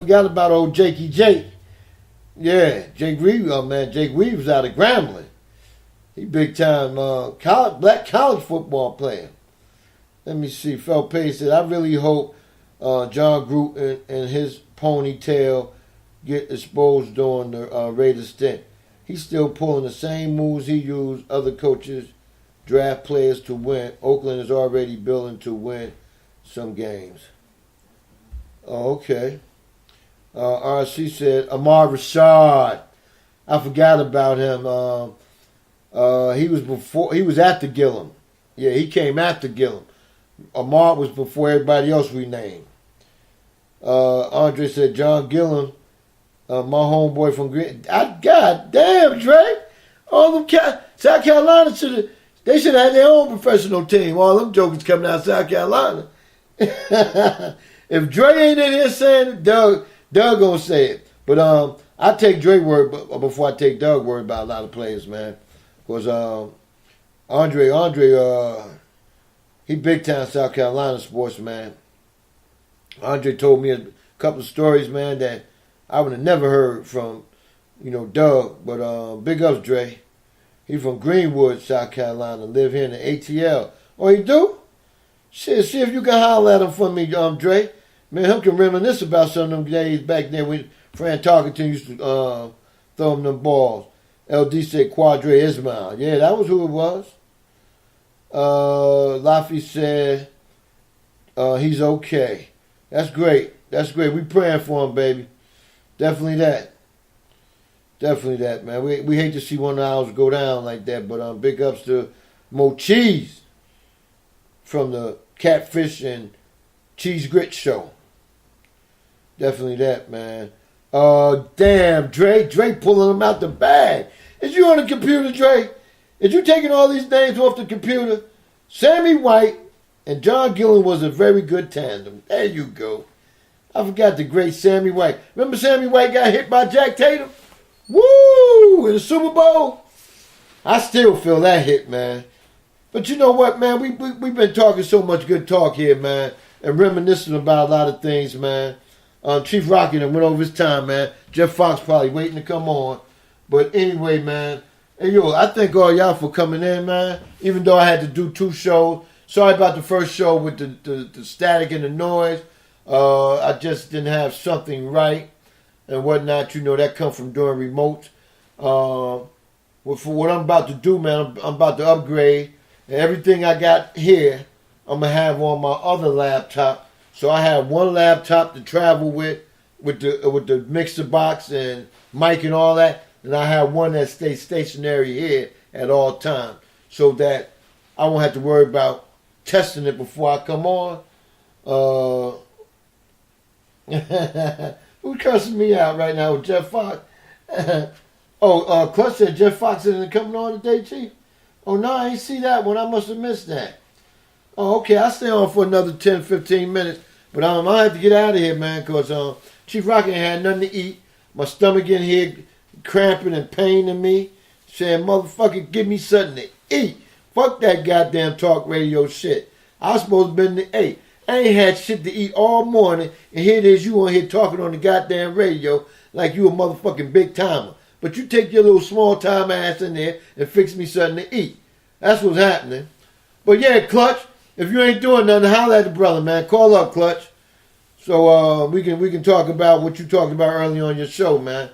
Forgot about old Jakey Jake. Yeah, Jake Reeves, man. Jake Reeves out of Grambling. He big time black college football player. Let me see. Fel Page said, I really hope John Gruden and his ponytail get exposed during the Raiders stint. He's still pulling the same moves he used other coaches draft players to win. Oakland is already building to win some games. Oh, okay. RC said, Ahmad Rashad. I forgot about him. He was after Gillum. Yeah, he came after Gillum. Ahmad was before everybody else we named. Andre said, John Gillum, my homeboy from Green. God damn, Dre. All them South Carolina they should have had their own professional team. All them jokers coming out of South Carolina. If Dre ain't in here saying it, Doug gonna say it. But I take Dre word before I take Doug word about a lot of players, man. Because Andre, he big time South Carolina sports, man. Andre told me a couple of stories, man, that I would have never heard from, Doug. But big ups, Dre. He from Greenwood, South Carolina. Live here in the ATL. Oh, he do? Shit, see if you can holler at him for me, Dre. Man, him can reminisce about some of them days back there when Fran Tarkenton used to throw him them balls. LD said Quadre Ismail. Yeah, that was who it was. Laffy said he's okay. That's great. That's great. We praying for him, baby. Definitely that. Definitely that, man. We hate to see one of ours go down like that, but big ups to Mo Cheese from the Catfish and Cheese Grit show. Definitely that, man. Damn, Dre pulling them out the bag. Is you on the computer, Dre? Is you taking all these names off the computer? Sammy White and John Gillum was a very good tandem. There you go. I forgot the great Sammy White. Remember Sammy White got hit by Jack Tatum? Woo! In the Super Bowl? I still feel that hit, man. But you know what, man? We've been talking so much good talk here, man, and reminiscing about a lot of things, man. Chief Rocky went over his time, man. Jeff Fox probably waiting to come on. But anyway, man. Hey, yo, I thank all y'all for coming in, man. Even though I had to do 2 shows. Sorry about the first show with the static and the noise. I just didn't have something right and whatnot. That come from doing remote. For what I'm about to do, man, I'm about to upgrade. And everything I got here, I'm going to have on my other laptop. So I have one laptop to travel with the mixer box and mic and all that. And I have one that stays stationary here at all times. So that I won't have to worry about testing it before I come on. Who's cursing me out right now with Jeff Fox? Clutch said Jeff Fox isn't coming on today, Chief? Oh, no, I ain't see that one. I must have missed that. Oh, okay, I'll stay on for another 10, 15 minutes. But I have to get out of here, man, because Chief Rocky ain't had nothing to eat. My stomach in here cramping and paining me. Saying, motherfucker, give me something to eat. Fuck that goddamn talk radio shit. I was supposed to be in the 8. I ain't had shit to eat all morning, and here it is, you on here talking on the goddamn radio like you a motherfucking big timer. But you take your little small time ass in there and fix me something to eat. That's what's happening. But yeah, Clutch, if you ain't doing nothing, holler at the brother, man. Call up, Clutch. So we can talk about what you talked about early on your show, man.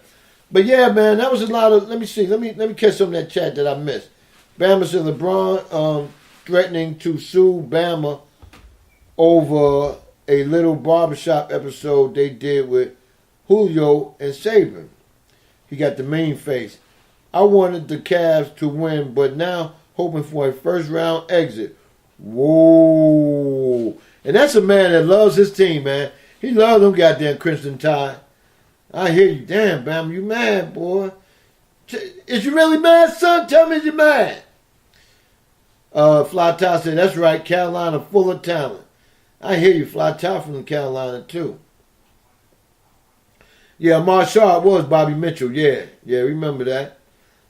But yeah, man, that was a lot of. Let me see. Let me catch some of that chat that I missed. Bama said LeBron threatening to sue Bama over a little barbershop episode they did with Julio and Saban. He got the mean face. I wanted the Cavs to win, but now hoping for a first round exit. Whoa. And that's a man that loves his team, man. He loves them goddamn Crimson Tide. I hear you. Damn, Bam, you mad, boy. Is you really mad, son? Tell me you're mad. Fly Ty said, that's right, Carolina full of talent. I hear you, Fly Ty from Carolina, too. Yeah, Marshall was Bobby Mitchell. Yeah, remember that.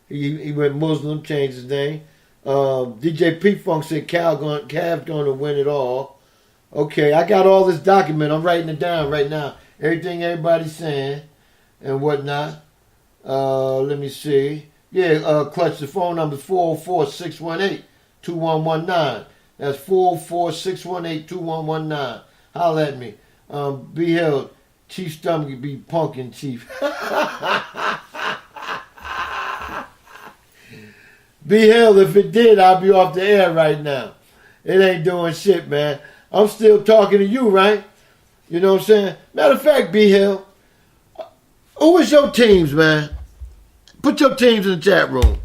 He went Muslim, changed his name. DJ P-Funk said Cavs going to win it all. Okay, I got all this document. I'm writing it down right now. everything everybody's saying and whatnot. Let me see. Yeah, Clutch, the phone number is 404-618-2119. That's 404-618-2119. Holla at me. Be held. Chief Stomach be punkin' Chief. Be held. If it did, I'll be off the air right now. It ain't doing shit, man. I'm still talking to you, right? You know what I'm saying? Matter of fact, Be held. Who is your teams, man? Put your teams in the chat room.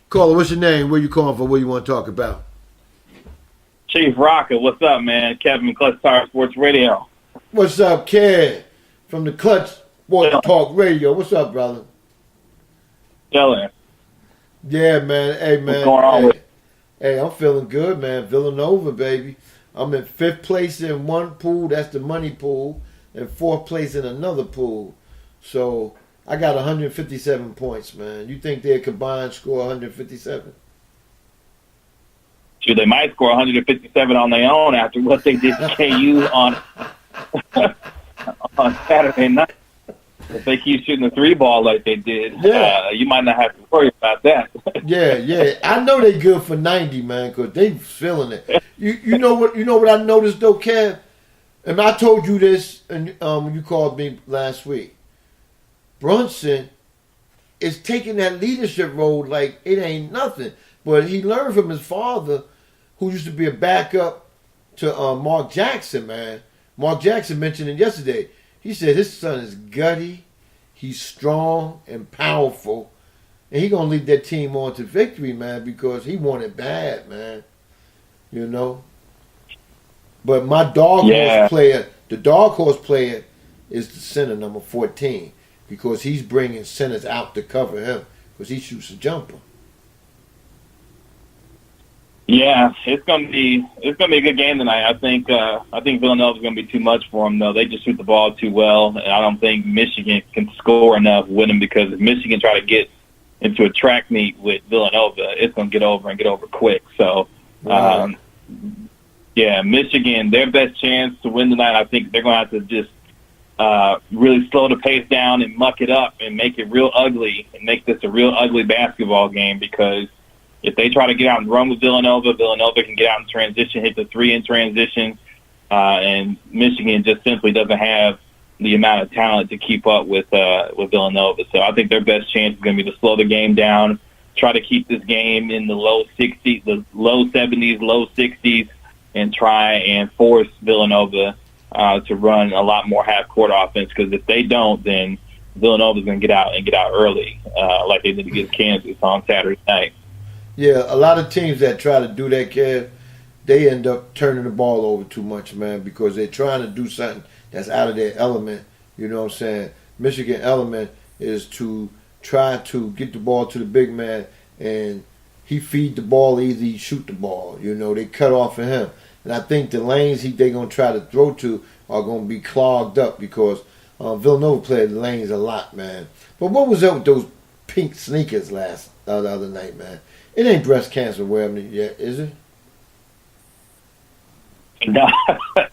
Caller, what's your name? Where you calling from? What you want to talk about? Chief ROCKA, what's up, man? Kevin, Clutch Tire Sports Radio. What's up, Kev? From the Clutch Sports Talk Radio. What's up, brother? Chilling. Yeah, man. Hey, man. What's going on with you? Hey, I'm feeling good, man. Villanova, baby. I'm in 5th place in one pool. That's the money pool. And 4th place in another pool. So I got 157 points, man. You think their combined score 157? Shoot, they might score 157 on their own after what they did to KU on Saturday night. If they keep shooting the 3-ball like they did, you might not have to worry about that. Yeah. I know they good for 90, man, because they feeling it. You know what I noticed, though, Kev? And I told you this when you called me last week. Brunson is taking that leadership role like it ain't nothing. But he learned from his father, who used to be a backup to Mark Jackson, man. Mark Jackson mentioned it yesterday. He said his son is gutty, he's strong and powerful, and he going to lead that team on to victory, man, because he wanted bad, man. You know? But my dog horse player, the dog horse player is the center, number 14, because he's bringing centers out to cover him because he shoots a jumper. Yeah, it's gonna be a good game tonight. I think Villanova's gonna be too much for them, though. They just shoot the ball too well, and I don't think Michigan can score enough with them, because if Michigan try to get into a track meet with Villanova, it's gonna get over quick. So, Michigan, their best chance to win tonight, I think they're gonna have to just really slow the pace down and muck it up and make it real ugly and make this a real ugly basketball game, because if they try to get out and run with Villanova can get out in transition, hit the 3 in transition, and Michigan just simply doesn't have the amount of talent to keep up with Villanova. So I think their best chance is going to be to slow the game down, try to keep this game in the low 60s, the low 70s, low 60s, and try and force Villanova to run a lot more half-court offense, because if they don't, then Villanova's going to get out early, like they did against Kansas on Saturday night. Yeah, a lot of teams that try to do that, Kev, they end up turning the ball over too much, man, because they're trying to do something that's out of their element. You know what I'm saying? Michigan element is to try to get the ball to the big man, and he feed the ball, either he shoot the ball. You know, they cut off of him. And I think the lanes they're going to try to throw to are going to be clogged up, because Villanova played the lanes a lot, man. But what was up with those pink sneakers the other night, man? It ain't breast cancer wearing it yet, is it? No, I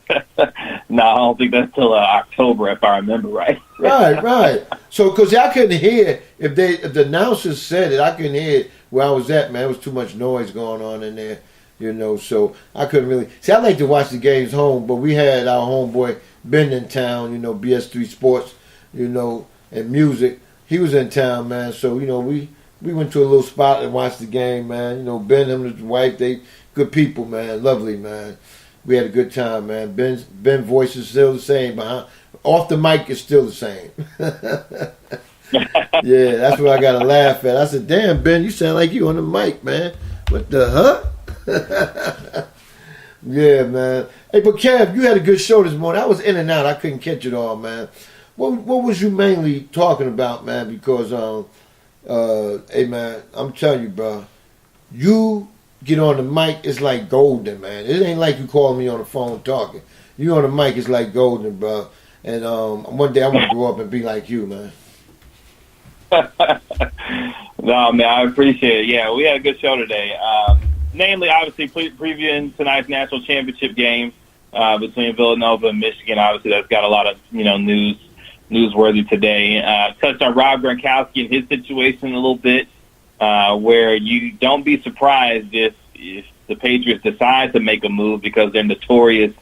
don't think that's till October, if I remember right. Right. So, because I couldn't hear, if the announcers said it, I couldn't hear it where I was at, man. There was too much noise going on in there, you know, so I couldn't really. See, I like to watch the games home, but we had our homeboy Ben in town, you know, BS3 Sports, you know, and music. He was in town, man, so, you know, we went to a little spot and watched the game, man. You know, Ben and his wife, they good people, man. Lovely, man. We had a good time, man. Ben's voice is still the same. Off the mic is still the same. Yeah, that's what I got to laugh at. I said, damn, Ben, you sound like you on the mic, man. What the Yeah, man. Hey, but Kev, you had a good show this morning. I was in and out. I couldn't catch it all, man. What was you mainly talking about, man? Because, hey, man, I'm telling you, bro, you get on the mic, it's like golden, man. It ain't like you calling me on the phone talking. You on the mic, it's like golden, bro. And one day I want to grow up and be like you, man. No, man, I appreciate it. Yeah, we had a good show today. Namely, obviously, previewing tonight's national championship game. between Villanova and Michigan. Obviously, that's got a lot of newsworthy today. Touched on Rob Gronkowski and his situation a little bit, where you don't be surprised if the Patriots decide to make a move because they're notorious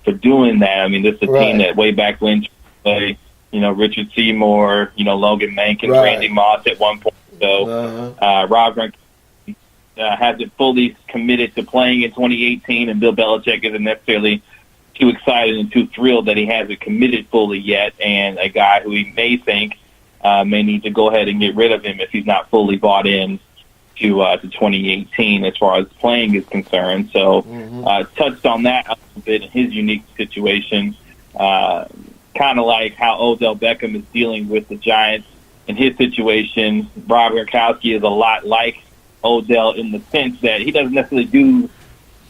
for doing that. I mean, this is a team that way back when played, Richard Seymour, Logan Mankins, Randy Moss at one point. So Rob Gronkowski hasn't fully committed to playing in 2018, and Bill Belichick isn't necessarily too excited and too thrilled that he hasn't committed fully yet, and a guy who he may think may need to go ahead and get rid of him if he's not fully bought in to 2018 as far as playing is concerned. So touched on that a little bit in his unique situation, kind of like how Odell Beckham is dealing with the Giants in his situation. Rob Gronkowski is a lot like Odell in the sense that he doesn't necessarily do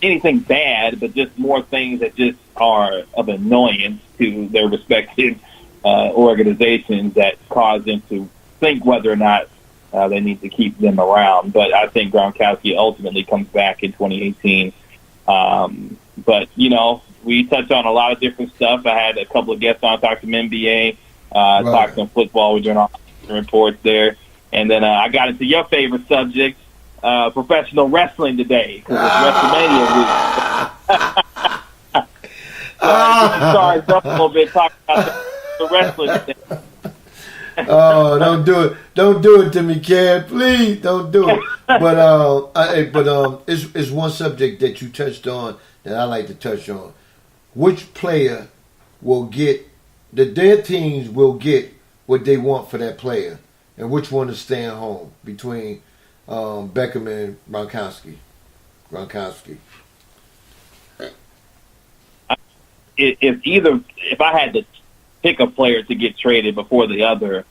anything bad, but just more things that just are of annoyance to their respective organizations that cause them to think whether or not they need to keep them around. But I think Gronkowski ultimately comes back in 2018. But, we touched on a lot of different stuff. I had a couple of guests on, talked some NBA, talked some football. We're doing all reports there. And then I got into your favorite subject, professional wrestling today, because it's WrestleMania week. Sorry, a little bit talking about the wrestling today. Oh, don't do it! Don't do it to me, Ken. Please don't do it. But it's one subject that you touched on that I like to touch on. Which player will get their teams will get what they want for that player, and which one is staying home between Beckham and Gronkowski? If I had to pick a player to get traded before the other,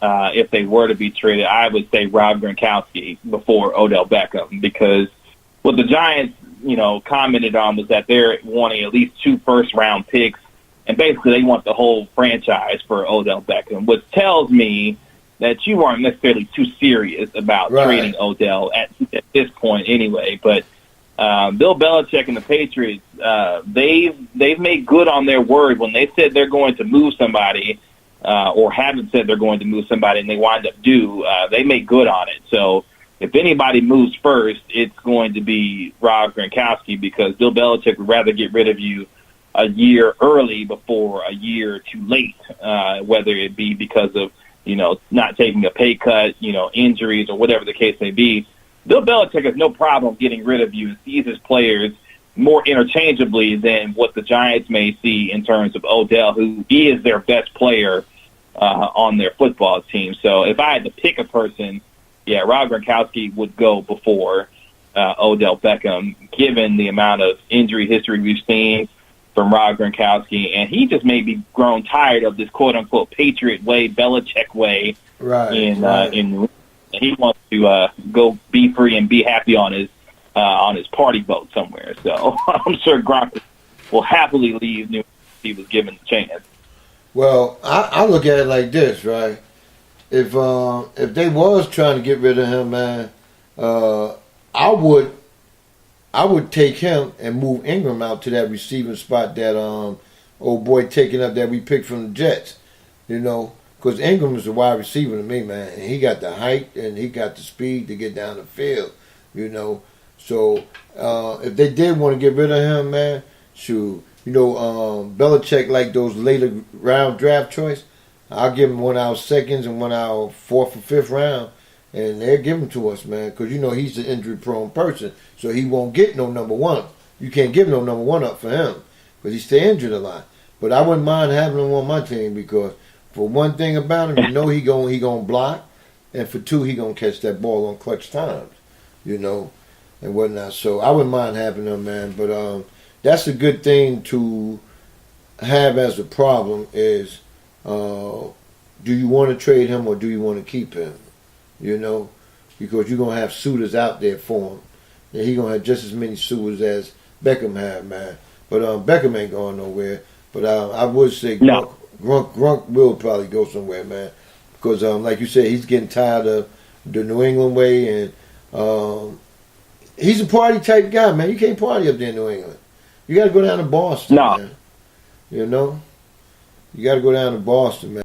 if they were to be traded, I would say Rob Gronkowski before Odell Beckham, because what the Giants, commented on was that they're wanting at least 2 first-round picks, and basically they want the whole franchise for Odell Beckham, which tells me that you aren't necessarily too serious about trading Odell at this point anyway. But Bill Belichick and the Patriots, they've made good on their word when they said they're going to move somebody, or haven't said they're going to move somebody and they wind up they make good on it. So if anybody moves first, it's going to be Rob Gronkowski, because Bill Belichick would rather get rid of you a year early before a year too late, whether it be because of, not taking a pay cut, injuries or whatever the case may be. Bill Belichick has no problem getting rid of you and sees his players more interchangeably than what the Giants may see in terms of Odell, who is their best player on their football team. So if I had to pick a person, Rob Gronkowski would go before Odell Beckham, given the amount of injury history we've seen from Rob Gronkowski. And he just may be grown tired of this quote-unquote Patriot way, Belichick way. In he wants to go be free and be happy on his party boat somewhere. So I'm sure Gronk will happily leave New York if he was given the chance. Well, I look at it like this, right? If they was trying to get rid of him, man, I would take him and move Ingram out to that receiving spot that old boy taking up that we picked from the Jets, because Ingram is a wide receiver to me, man, and he got the height and he got the speed to get down the field, So if they did want to get rid of him, man, shoot, Belichick like those later round draft choice. I'll give him one of our seconds and one of our 4th or 5th round, and they'll give him to us, man, because he's an injury-prone person, so he won't get no number 1. You can't give no number 1 up for him because he stay injured a lot. But I wouldn't mind having him on my team, because for one thing about him, he gonna block, and for 2, he gonna catch that ball on clutch times, and whatnot. So I wouldn't mind having him, man. But that's a good thing to have as a problem is, do you want to trade him or do you want to keep him? Because you're going to have suitors out there for him. And he's going to have just as many suitors as Beckham had, man. But Beckham ain't going nowhere. But I would say Gronk will probably go somewhere, man. Because, like you said, he's getting tired of the New England way. And he's a party type guy, man. You can't party up there in New England. You got to go down to Boston, No. man. You know? You got to go down to Boston, man.